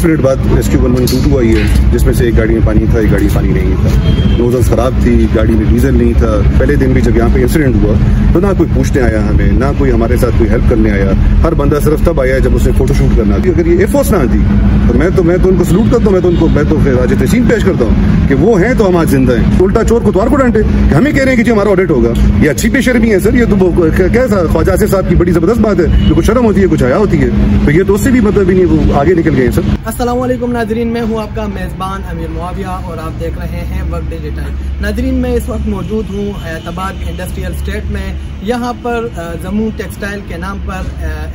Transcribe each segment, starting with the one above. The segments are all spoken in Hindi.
20 मिनट बाद रेस्क्यू 1122 आई है, जिसमें से एक गाड़ी में पानी था, एक गाड़ी में पानी नहीं था। नोजल्स खराब थी, गाड़ी में डीजल नहीं था। पहले दिन भी जब यहाँ पे इंसिडेंट हुआ तो ना कोई पूछने आया हमें, ना कोई हमारे साथ कोई हेल्प करने आया। हर बंदा सिर्फ तब आया जब उसने फोटोशूट करना थी। अगर ये एयरफोर्स ना आती तो मैं तो उनको सलूट करता हूँ, मैं तो फिर आज तहसीन पेश करता हूँ कि वो हैं तो हम आज जिंदा हैं। उल्टा चोर कोतवाल को डांटे कि हमें कह रहे हैं कि जी हमारा ऑडिट होगा। ये अच्छी पेशरमी है सर, ये तो कैसा ख्वाजा आसिफ साहब की बड़ी जबरदस्त बात है। तो कुछ शर्म होती है, कुछ हया होती है, तो ये तो उससे भी मतलब भी नहीं, वो आगे निकल गए सर। अस्सलाम वालेकुम नाजरीन, मैं हूँ आपका मेज़बान अमीर मुआविया और आप देख रहे हैं वर्क डिजिटल। नाजरीन, मैं इस वक्त मौजूद हूँ हैदराबाद इंडस्ट्रियल स्टेट में। यहाँ पर जम्मू टेक्सटाइल के नाम पर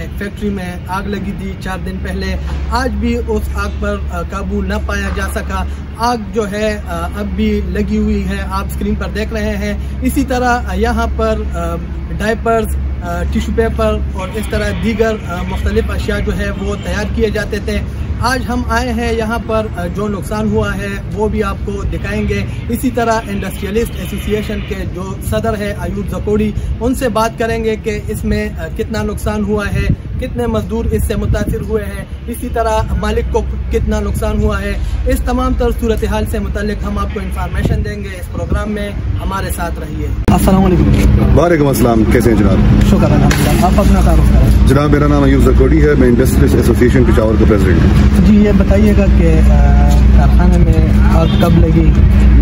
एक फैक्ट्री में आग लगी थी 4 दिन पहले। आज भी उस आग पर काबू न पाया जा सका। आग जो है अब भी लगी हुई है, आप स्क्रीन पर देख रहे हैं। इसी तरह यहाँ पर डायपर्स, टिश्यू पेपर और इस तरह दीगर मुख्तलिफ अशिया जो है वो तैयार किए जाते थे। आज हम आए हैं यहाँ पर, जो नुकसान हुआ है वो भी आपको दिखाएंगे। इसी तरह इंडस्ट्रियलिस्ट एसोसिएशन के जो सदर है अयूब जकोड़ी, उनसे बात करेंगे कि इसमें कितना नुकसान हुआ है, कितने मजदूर इससे मुतासिर हुए हैं, इसी तरह मालिक को कितना नुकसान हुआ है। इस तमाम तर सूरत हाल से मुतालिक हम आपको इंफॉर्मेशन देंगे। इस प्रोग्राम में हमारे साथ रहिए। अस्सलाम वालेकुम। वालेकुम अस्सलाम, कैसे हैं जनाब? शुक्र अल्हम्दुलिल्लाह। आप अपना तारुफ करें। जनाब, मेरा नाम अयूब जकोड़ी है, मैं इंडस्ट्रियलिस्ट एसोसिएशन पेशावर का प्रेसिडेंट हूँ। जी, ये बताइएगा कि कारखाने में आग कब लगी,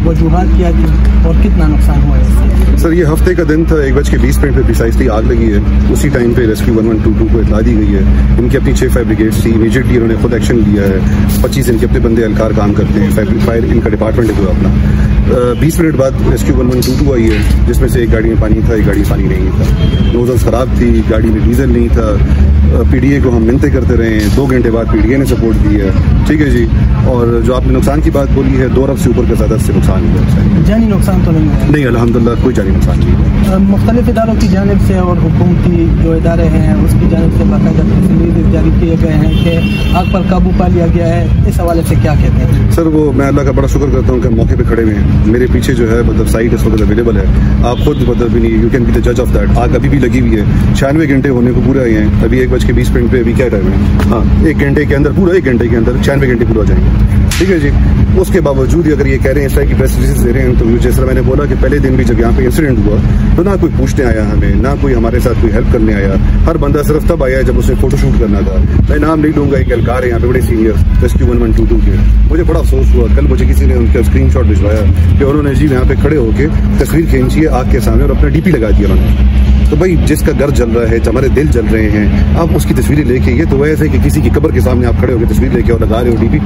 वजूहात क्या थी और कितना नुकसान हुआ है? सर, ये हफ्ते का दिन था, 1:20 पे प्रिसाइसली आग लगी है। उसी टाइम पे रेस्क्यू 1122 को इत्तला दी गई है। इनकी अपनी 6 फायर ब्रिगेड्स थी। इमीडिएटली इन्होंने खुद एक्शन लिया है। 25 इनके अपने बंदे एहलकार काम करते हैं, फायर इनका डिपार्टमेंट है अपना। 20 मिनट बाद रेस्क्यू 1122 आई है, जिसमें से एक गाड़ी में पानी था, एक गाड़ी में पानी नहीं था। नोजल्स खराब थी, गाड़ी में डीजल नहीं था। पीडीए को हम मिन्नतें करते रहे हैं, 2 घंटे बाद पीडीए ने सपोर्ट दी है। ठीक है जी। और जो आपने नुकसान की बात बोली है, 2 अरब से ऊपर का ज़्यादा से नुकसान हुआ है। जानी नुकसान तो नहीं है? नहीं, अल्हम्दुलिल्लाह कोई जानी नुकसान नहीं है। मुख्तलिफ इदारों की जानिब से और हुकूमती जो इदारे हैं उसकी जानिब से बाकायदा प्रेस जारी किए गए हैं कि आग पर काबू पा लिया गया है। इस हवाले से क्या कहते हैं? सर, वो मैं अल्लाह का बड़ा शुक्र करता हूँ कि मौके पे खड़े हुए हैं। मेरे पीछे जो है मतलब साइट इस वक्त अवेलेबल है। आप खुद मतलब भी नहीं, यू कैन बी द जज ऑफ दैट। आग अभी भी लगी हुई है, 96 घंटे होने को पूरे आए हैं। अभी 1:20 पे अभी क्या टाइम है? हाँ, 1 घंटे के अंदर, पूरा 1 घंटे के अंदर 96 घंटे पूरा हो जाएंगे। ठीक है जी। उसके बावजूद अगर ये कह रहे हैं, इस तरह की प्रेस रिलीज दे रहे हैं, तो जिस तरह मैंने बोला कि पहले दिन भी जब यहाँ पे इंसिडेंट हुआ तो ना कोई पूछने आया हमें, ना कोई हमारे साथ कोई हेल्प करने आया। हर बंदा सिर्फ तब आया जब उसने फोटोशूट करना था। मैं नाम नहीं लूंगा, एक एहलकार है यहाँ पे बड़े सीनियर रेस्क्यू 1122 के। मुझे बड़ा अफसोस हुआ, कल मुझे किसी ने उनका स्क्रीनशॉट भिजवाया कि उन्होंने जी यहाँ पे खड़े होकर तस्वीर खींची है आग के सामने और अपना डीपी लगा दिया उन्होंने। तो भाई, जिसका घर जल रहा है, हमारे दिल जल रहे हैं, आप उसकी तस्वीरें लेके, ये तो वैसे कि किसी की कब्र के सामने आप खड़े होकर तस्वीर लेके और लगा रहे हो डीपी,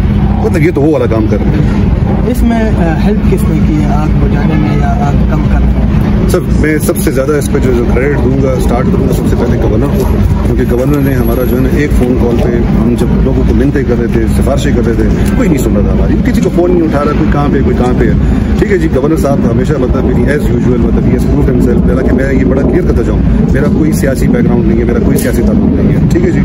मतलब ये तो वो वाला काम कर रहे हैं। इसमें हेल्प किसने की है आग बुझाने में या आग कम करने में? सर, मैं सबसे ज़्यादा इस पर जो क्रेडिट दूंगा, स्टार्ट करूंगा सबसे पहले गवर्नर को, क्योंकि गवर्नर ने हमारा जो है ना, एक फ़ोन कॉल पे हम जब लोगों को मिन्नतें कर रहे थे, सिफारिशें कर रहे थे, कोई नहीं सुन रहा था हमारी। किसी को फ़ोन नहीं उठा रहा, कोई कहाँ पे, कोई कहाँ पे है। ठीक है जी। गवर्नर साहब हमेशा मतलब मेरी एज यूजुअल मतलब ये प्रूव हिमसेल्फ, मेरा कि मैं ये बड़ा क्लियर करता जाऊँ, मेरा कोई सियासी बैकग्राउंड नहीं है, मेरा कोई सियासी ताल्लुक नहीं है। ठीक है जी।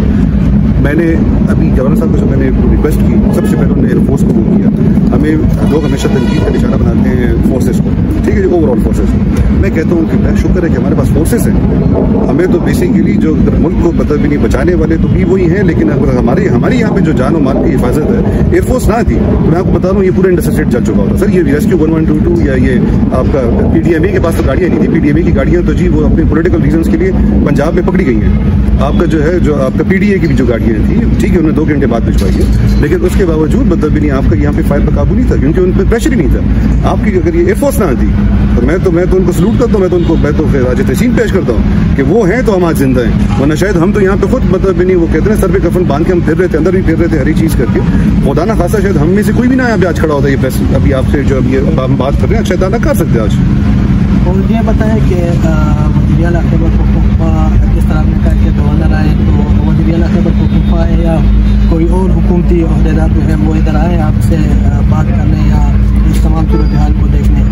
मैंने अभी गवर्नर साहब को जब मैंने रिक्वेस्ट की, सबसे पहले उन्होंने एयरफोर्स को वो किया। हमें लोग हमेशा तनकीद का निशाना बनाते हैं फोर्सेस को, ठीक है जी, ओवरऑल फोर्सेस को। मैं कहता हूँ कि मैं शुक्र है कि हमारे पास फोर्सेस हैं। हमें तो बेसिकली जो मुल्क को मतलब भी नहीं बचाने वाले तो भी वही हैं, लेकिन अगर हमारी यहाँ पे जो जान और माल की हिफाजत है, एयरफोर्स ना थी तो मैं आपको बता रहा हूँ ये पूरा इंडस्ट्रियल जल चुका होता। सर, ये रेस्क्यू 1122 या ये आपका पीडीएमए के पास तो गाड़ियाँ नहीं थी। पीडीएमए की गाड़ियाँ तो जी वो अपने पोलिटिकल रीजन के लिए पंजाब में पकड़ी गई हैं। आपका जो है, जो आपका पीडीए की भी जो गाड़ियाँ थी, ठीक है, उन्होंने 2 घंटे बाद भिजवाई है, लेकिन उसके बावजूद मतलब भी नहीं, आपका यहाँ पे फायर पर काबू नहीं था, क्योंकि उन पर प्रेशर ही नहीं था। आपकी अगर ये एयरफोर्स ना आती तो मैं तो उनको सलूट करता हूँ, मैं तो फिर आज तहसीन पेश करता हूँ कि वो हैं तो हम आज जिंदा हैं। वरना शायद हम तो यहाँ पे खुद मतलब भी नहीं, वो कहते हैं सर पे कफन बांध के हम फिर रहे थे, अंदर भी फिर रहे थे, हर एक चीज़ करके। खुदा खासा शायद हम में से कोई भी ना अभी आज खड़ा होता है ये प्रेस अभी आपसे जो अभी हम बात कर रहे हैं, शायद ना कर सकते आज। और ये बताएं कि वज़ीर-ए-आला खैबर पख्तूनख्वा, जिस तरह आपने कहा कि गवर्नर आए, तो वज़ीर-ए-आला खैबर पख्तूनख्वा है या कोई और हुकूमती अहदेदार जो है वो इधर आए आपसे बात करने या इस तमाम सूरत हाल को देखने?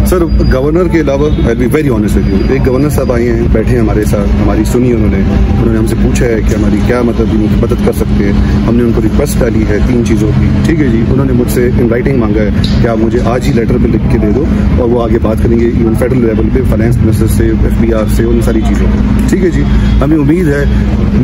सर गवर्नर के अलावा I be very honest with you, एक गवर्नर साहब आए हैं, बैठे हैं हमारे साथ, हमारी सुनी उन्होंने हमसे पूछा है कि हमारी क्या मतलब मदद कर सकते हैं। हमने उनको रिक्वेस्ट डाली है 3 चीज़ों की, ठीक है जी। उन्होंने मुझसे इन राइटिंग मांगा है कि आप मुझे आज ही लेटर में लिख के दे दो और वो आगे बात करेंगे इवन फेडरल लेवल पे, फाइनेंस मिनिस्टर से, FBR से, उन सारी चीज़ों को, ठीक है जी। हमें उम्मीद है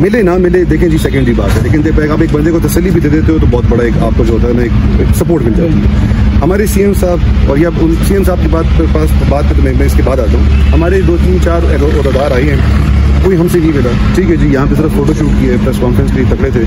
मिले ना मिले, देखें जी सेकेंडरी बात है, लेकिन आप एक बंदे को तसल्ली भी दे देते हो तो बहुत बड़ा एक आपको जो होता है ना एक सपोर्ट मिल जाती है। हमारे CM साहब, और या CM साहब की बात पे मैं इसके बाद आता हूँ, हमारे 2-3-4 अहदेदार आए हैं, कोई हमसे नहीं मिला, ठीक है जी। यहाँ पे सिर्फ फोटो शूट किए, प्रेस कॉन्फ्रेंस के लिए तकड़े थे,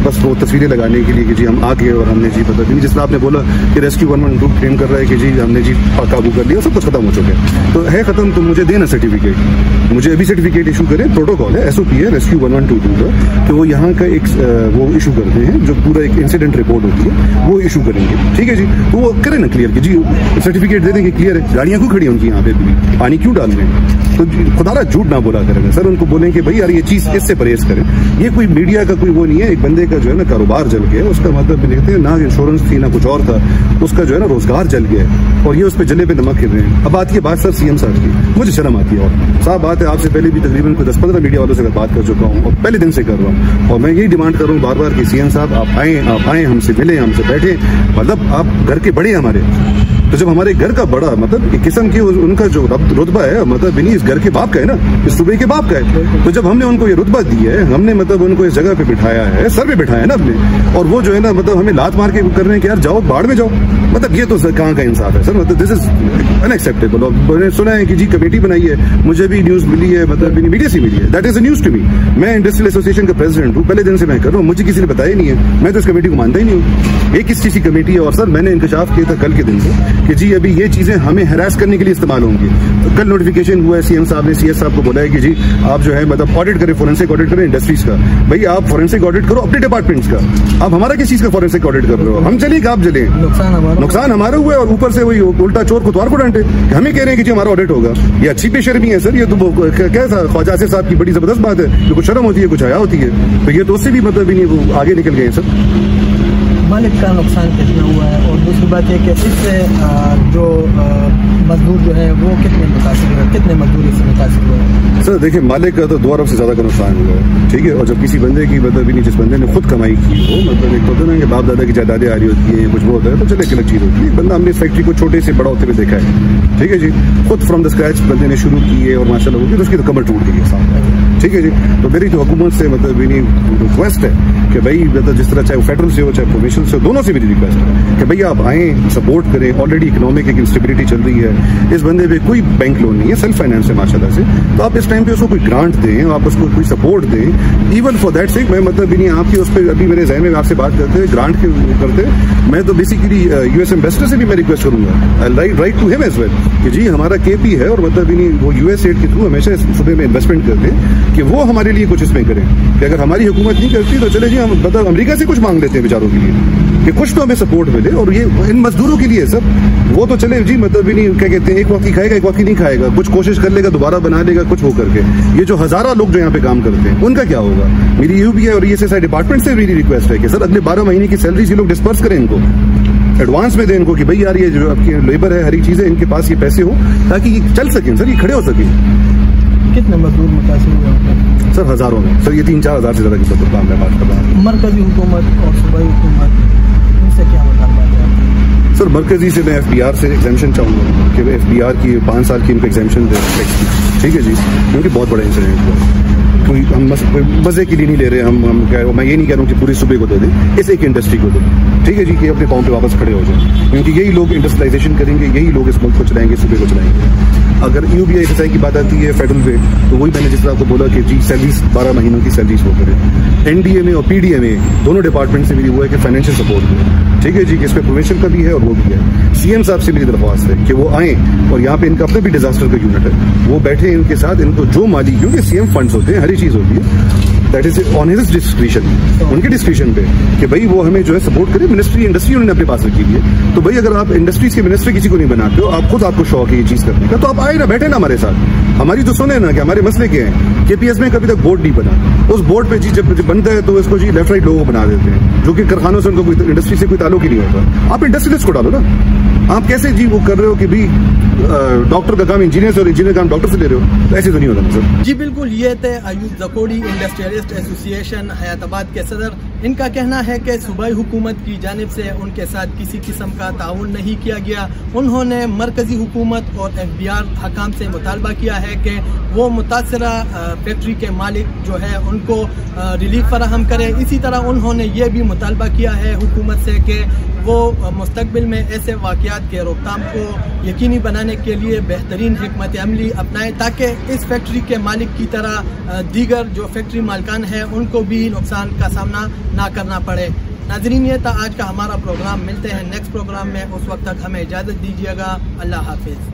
बस वो तस्वीरें लगाने के लिए कि जी हम आ गए और हमने जी पता नहीं, जिस तरह आपने बोला कि रेस्क्यू 112 क्लेम कर रहा है कि जी हमने जी काबू कर लिया, सब कुछ खत्म हो चुका है, तो है खत्म, तो मुझे देना सर्टिफिकेट, मुझे अभी सर्टिफिकेट इशू करें। प्रोटोकॉल है, SOP है रेस्क्यू 1122 का, तो वो यहाँ का एक वो इशू करते हैं, जो पूरा एक इंसिडेंट रिपोर्ट होती है वो इशू करेंगे, ठीक है जी। तो वो करें ना क्लियर कि जी सर्टिफिकेट दे देंगे, क्लियर है, गाड़ियाँ क्यों खड़ी हैं उनकी यहाँ पे, पानी क्यों डाल रहे हैं, तो खुदारा झूठ ना बोला करेंगे सर। उनको बोलें कि भाई यार ये चीज इससे परहेज करें, ये कोई मीडिया का कोई वो नहीं है, एक बंदे का जो है ना कारोबार जल गया, उसका मतलब लिखते हैं ना इंश्योरेंस थी ना कुछ और था, उसका जो है ना रोजगार जल गया और ये उस पर जले पे नमक गिर रहे हैं। अब बात की बात सर CM साहब की, मुझे शर्म आती है, और साफ बात है आपसे पहले भी तकरीबन 10-15 मीडिया वालों से बात कर चुका हूँ और पहले दिन से कर रहा हूँ, और मैं यही डिमांड कर रहा हूँ बार बार कि CM साहब आप आए हमसे मिले, हमसे बैठे, मतलब आप घर के बड़े हमारे, तो जब हमारे घर का बड़ा मतलब एक किस्म की उनका जो रुतबा है, मतलब इस घर के बाप का है ना, इस सूबे के बाप का है, तो जब हमने उनको ये रुतबा दी है, हमने मतलब उनको इस जगह पे बिठाया है, सर पे बिठाया है ना अपने, और वो जो है ना मतलब हमें लात मार के कर रहे हैं कि यार जाओ बाढ़ में जाओ, मतलब ये तो कहाँ का इंसाफ है सर, मतलब दिस इज अनएक्सेप्टेबल। और मैंने सुना है कि जी कमेटी बनाई है, मुझे भी न्यूज मिली है, मतलब मीडिया से मिली है, that is news to me. मैं इंडस्ट्रियल एसोसिएशन का प्रेसिडेंट हूँ, पहले दिन से मैं कर रहा हूँ, मुझे किसी ने बताया नहीं है, मैं तो इस कमेटी को मानता ही नहीं हूँ। ये किस चीज की कमेटी है? और सर मैंने इंकशाफ किया था कल के दिन से कि जी अभी ये चीजें हमें हैरास करने के लिए इस्तेमाल होंगी। तो कल नोटिफिकेशन हुआ है, CM साहब ने CS साहब को बोला है कि जी आप जो है मतलब ऑडिट करें, फोरेंसिक ऑडिट करें इंडस्ट्रीज का। भाई आप फोरेंसिक ऑडिट करो अपने डिपार्टमेंट्स का, आप हमारा किस चीज का फोरेंसिक ऑडिट कर रहे हो? हम चलिए कि आप चले, नुकसान हमारा हुआ है, और ऊपर से वही उल्टा चोर कुतवार को डांटे, हमें कह रहे हैं कि जी हमारा ऑडिट होगा। ये अच्छी बेशर्मी है सर, ये तो क्या था ख्वाजा आसिफ साहब की बड़ी जबरदस्त बात है, जो कुछ शर्म होती है कुछ हया होती है, तो ये तो उससे भी मतलब भी नहीं, वो आगे निकल गए सर। मालिक का नुकसान कितना हुआ है, और दूसरी बात यह कि इससे जो मजदूर जो है वो कितने मुतासिर हुए, कितने मजदूर इससे मुतासिर हुए? सर देखिए मालिक का तो 2 अरब से ज्यादा का नुकसान हुआ है, ठीक है। और जब किसी बंदे की मतलब भी नहीं, जिस बंदे ने खुद कमाई की हो, मतलब एक होता है ना कि बाप दादा की जायदादें आ रही होती है, कुछ वो होता है, तो चले एक अलग चीज होती है। बंदा हमने इस फैक्ट्री को छोटे से बड़ा होते हुए देखा है, ठीक है जी, खुद फ्रॉम द स्क्रैच बंदे ने शुरू की है और माशाल्लाह होगी, तो उसकी तो कमर टूट गई है साहब, ठीक है जी। तो मेरी तो हुकूमत से मतलब भी नहीं रिक्वेस्ट है कि भाई मतलब जिस तरह चाहे वो फेडरल से हो चाहे प्रोविंशियल से हो, दोनों से मेरी रिक्वेस्ट है कि भैया आप आएँ, सपोर्ट करें। ऑलरेडी इकोनॉमिक एक इंस्टेबिलिटी चल रही है, इस बंदे पे कोई बैंक लोन नहीं है, सेल्फ फाइनेंस है माशाल्लाह से, तो आप इस टाइम पे उसको कोई ग्रांट दें, आप उसको कोई सपोर्ट दें। इवन फॉर दैट सेक मैं मतलब भी नहीं आपकी उस पर अभी मेरे जहन में आपसे बात करते ग्रांट के करते, मैं तो बेसिकली US एम्बेसडर से भी मैं रिक्वेस्ट करूंगा, write to him as well, कि जी हमारा KP है और मतलब भी नहीं वो US एड के थ्रू हमेशा सूबे में इन्वेस्टमेंट करते हैं कि वो हमारे लिए कुछ इसमें करें, कि अगर हमारी हुकूमत नहीं करती तो चले जी हम मतलब अमेरिका से कुछ मांग लेते हैं बेचारों के लिए कि कुछ तो हमें सपोर्ट मिले। और ये इन मजदूरों के लिए सब वो तो चले जी मतलब भी नहीं, क्या कहते हैं, एक वक्त की खाएगा एक वक्त की नहीं खाएगा, कुछ कोशिश कर लेगा दोबारा बना लेगा कुछ हो करके। ये जो हजारा लोग जो यहाँ पे काम करते हैं उनका क्या होगा? मेरी UBI और ESSI डिपार्टमेंट से मेरी रिक्वेस्ट है कि सर अगले 12 महीने की सैलरी ये लोग डिस्पर्स करें, इनको एडवांस में दें इनको कि भाई यार ये जो आपकी लेबर है हर एक चीज है, इनके पास ये पैसे हो ताकि ये चल सकें सर, ये खड़े हो सकें। कितने मजदूर मुतासिर हुए सर? हजारों में सर, ये 3-4 हज़ार से ज्यादा की तो काम मैं बात कर रहा हूँ। मरकजी हुकूमत और सूबाई हुकूमत इनसे क्या मुताबिक है? सर मरकजी से मैं FBR से एग्जामिशन चाहूंगा कि FBR की 5 साल की इनको एग्जामिशन दे, ठीक है जी, क्योंकि बहुत बड़ा इंसिडेंट हुआ, कोई हम मजे के लिए नहीं ले रहे, हम क्या, मैं ये नहीं कह रहा हूँ कि पूरी सूबे को दे दें, इस एक इंडस्ट्री को दें, ठीक है जी, कि अपने पाँव पे वापस खड़े हो जाए, क्योंकि यही लोग इंडस्ट्रियलाइजेशन करेंगे, यही लोग इस मुल्क को चलाएंगे, सूबे को चलाएंगे। अगर UBI ESSI की बात आती है फेडरल पे, तो वही मैंने जिस तरह आपको बोला कि जी सैलरीज 12 महीनों की सैलरीज वो करें। NDMA और PDMA दोनों डिपार्टमेंट से मेरी हुआ है कि फाइनेंशियल सपोर्ट दें, ठीक है जी, कि इस पर प्रोविंशियल का भी है और वो भी है। CM साहब से मेरी दरख्वास्त है कि वो आएँ और यहाँ पे इनका अपने भी डिजास्टर का यूनिट है, वो बैठे इनके साथ, इनको जो माली, क्योंकि CM फंड्स होते हैं, हर चीज होती है, that is on his discretion, उनके डिस्क्रिशन पे कि भाई वो हमें जो है सपोर्ट करे। मिनिस्ट्री इंडस्ट्री उन्होंने अपने पास रखी है, तो भाई अगर आप इंडस्ट्रीज के मिनिस्टर किसी को नहीं बनाते हो, आप खुद आपको शौक है ये चीज करने का, तो आप आए ना, बैठे ना हमारे साथ, हमारी तो सुने ना कि हमारे मसले क्या हैं। KPS में कभी तक बोर्ड नहीं बना, उस बोर्ड पे जी जब बनता है तो इसको जी लेफ्ट राइट लोगों बना देते हैं, जो कि कारखानों से उनको इंडस्ट्री से कोई ताल्लुक ही नहीं होता। आप इंडस्ट्रियलिस्ट को डालो ना, आप कैसे जी वो कर रहे हो कि भाई डॉक्टर का काम इंजीनियर से और इंजीनियर का काम डॉक्टर से ले रहे हो, तो ऐसे तो नहीं होगा सर। जी बिल्कुल, ये थे अयूब जकोड़ी, इंडस्ट्रियलिस्ट एसोसिएशन हैदराबाद के सदर। इनका कहना है कि सूबाई हुकूमत की जानिब से उनके साथ किसी किस्म का ताउन नहीं किया गया। उन्होंने मरकजी हुकूमत और एफबीआर हकाम से मुतालबा किया है कि वो मुतासरा फैक्ट्री के मालिक जो है उनको रिलीफ फराहम करे। इसी तरह उन्होंने ये भी मुतालबा किया है हुकूमत से कि वो मुस्तकबिल में ऐसे वाक़यात के रोकथाम को यकीनी बनाने के लिए बेहतरीन हिकमत अमली अपनाएं, ताकि इस फैक्ट्री के मालिक की तरह दीगर जो फैक्ट्री मालिकान है उनको भी नुकसान का सामना ना करना पड़े। नाजरीन, ये था आज का हमारा प्रोग्राम। मिलते हैं नेक्स्ट प्रोग्राम में, उस वक्त तक हमें इजाज़त दीजिएगा। अल्लाह हाफिज़।